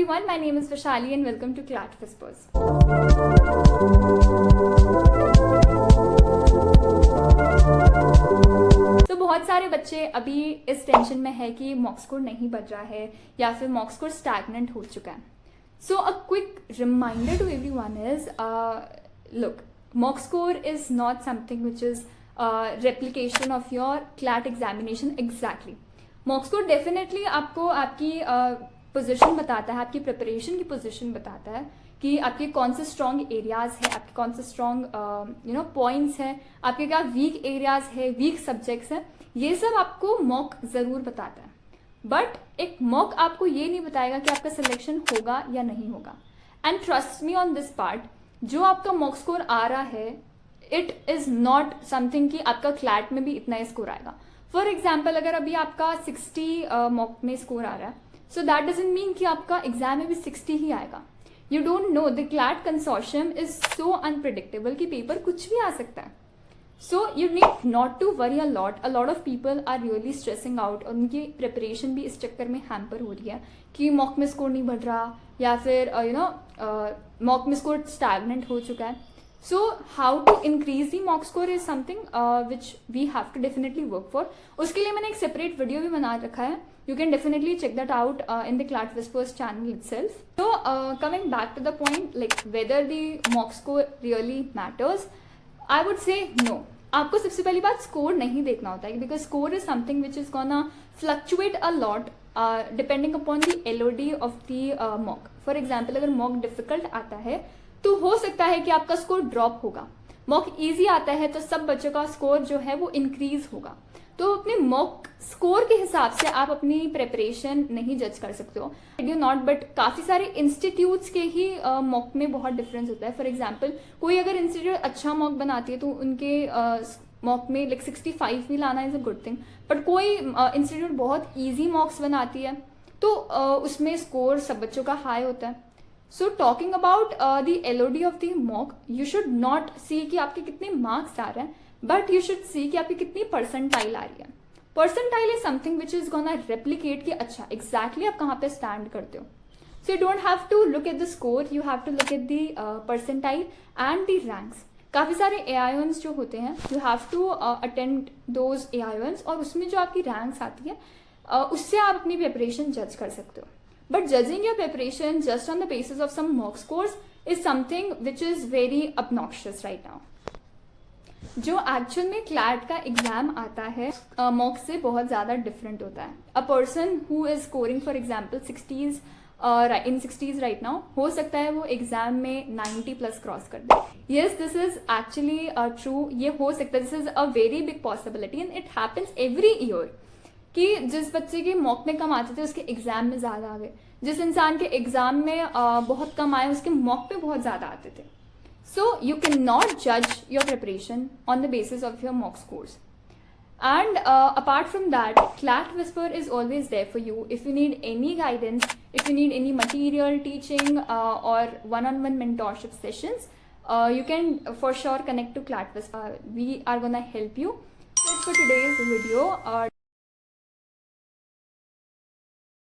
everyone, my name is Vishali and welcome to CLAT Whispers. तो बहुत सारे बच्चे अभी इस टेंशन में है कि मॉक स्कोर नहीं बढ़ रहा है या फिर मॉक स्कोर स्टैग्नेंट हो चुका है. So a quick reminder to everyone is, look, mock score is not something which is replication of your CLAT examination exactly. Mock score definitely आपको आपकी पोजीशन बताता है, आपकी प्रिपरेशन की पोजीशन बताता है कि आपके कौन से स्ट्रॉन्ग एरियाज है, आपके कौन से स्ट्रॉन्ग पॉइंट्स हैं, आपके क्या वीक एरियाज है, वीक सब्जेक्ट्स हैं, ये सब आपको मॉक ज़रूर बताता है. बट एक मॉक आपको ये नहीं बताएगा कि आपका सिलेक्शन होगा या नहीं होगा. And trust me on this part, जो आपका मॉक स्कोर आ रहा है इट इज़ नॉट समथिंग कि आपका क्लैट में भी इतना ही स्कोर आएगा. फॉर एग्जाम्पल, अगर अभी आपका 60 मॉक में स्कोर आ रहा है, सो दैट डजंट मीन कि आपका एग्जाम में भी 60 ही आएगा. You don't know, the CLAT consortium is so unpredictable कि पेपर कुछ भी आ सकता है. So you need not to worry a lot. A lot of people are really stressing out और उनकी प्रिपरेशन भी इस चक्कर में हैम्पर हो रही है कि मॉक में स्कोर नहीं बढ़ रहा या फिर मॉक में स्कोर स्टैग्नेंट हो चुका है. So how to increase the mock score is something which we have to definitely work for. उसके लिए मैंने एक सेपरेट वीडियो भी बना रखा है. You can definitely check that out in the CLAT Whispers channel itself. So coming back to the point, like whether the mock score really matters, I would say no. आपको सबसे पहली बात score नहीं देखना होता है because score is something which is gonna fluctuate a lot depending upon the LOD of the mock. For example, अगर mock difficult आता है तो हो सकता है कि आपका स्कोर ड्रॉप होगा. मॉक ईजी आता है तो सब बच्चों का स्कोर जो है वो इंक्रीज होगा. तो अपने मॉक स्कोर के हिसाब से आप अपनी प्रिपरेशन नहीं जज कर सकते हो. डू नॉट, बट काफ़ी सारे इंस्टीट्यूट्स के ही मॉक में बहुत डिफरेंस होता है. फॉर एग्जांपल, कोई अगर इंस्टीट्यूट अच्छा मॉक बनाती है तो उनके मॉक में लाइक 65 भी लाना is a good thing. But कोई इंस्टीट्यूट बहुत ईजी मॉक्स बनाती है तो उसमें स्कोर सब बच्चों का हाई होता है. So talking about the LOD of the mock, you should not see कि आपके कितने मार्क्स आ रहे हैं, बट यू शुड सी कि आपकी कितनी परसेंटाइल आ रही है. Percentile is something which is gonna replicate कि अच्छा एग्जैक्टली आप कहाँ पे स्टैंड करते हो. So you don't have to look at the score, you have to look at the percentile and the ranks. काफ़ी सारे AIONs जो होते हैं, you have to attend those AIONs और उसमें जो आपकी रैंक्स आती है उससे आप अपनी प्रिपरेशन जज कर सकते हो. But judging your preparation just on the basis of some mock scores is something which is very obnoxious right now. जो एक्चुअल में क्लैट का एग्जाम आता है मॉक से बहुत ज़्यादा डिफरेंट होता है. A person who is scoring for example 60s right now, हो सकता है वो एग्जाम में 90 प्लस क्रॉस कर दे. Yes, this is actually true. ये हो सकता है, this is a very big possibility and it happens every year कि जिस बच्चे के मॉक में कम आते थे उसके एग्जाम में ज़्यादा आ गए, जिस इंसान के एग्जाम में बहुत कम आए उसके मॉक पे बहुत ज़्यादा आते थे. So you cannot judge your preparation on the basis of your mock scores. And apart from that, CLAT Whisper is always there for you. If you need any guidance, if you need any material, teaching or one-on-one mentorship sessions, you can for sure connect to CLAT Whisper. We are gonna help you. That's for today's video.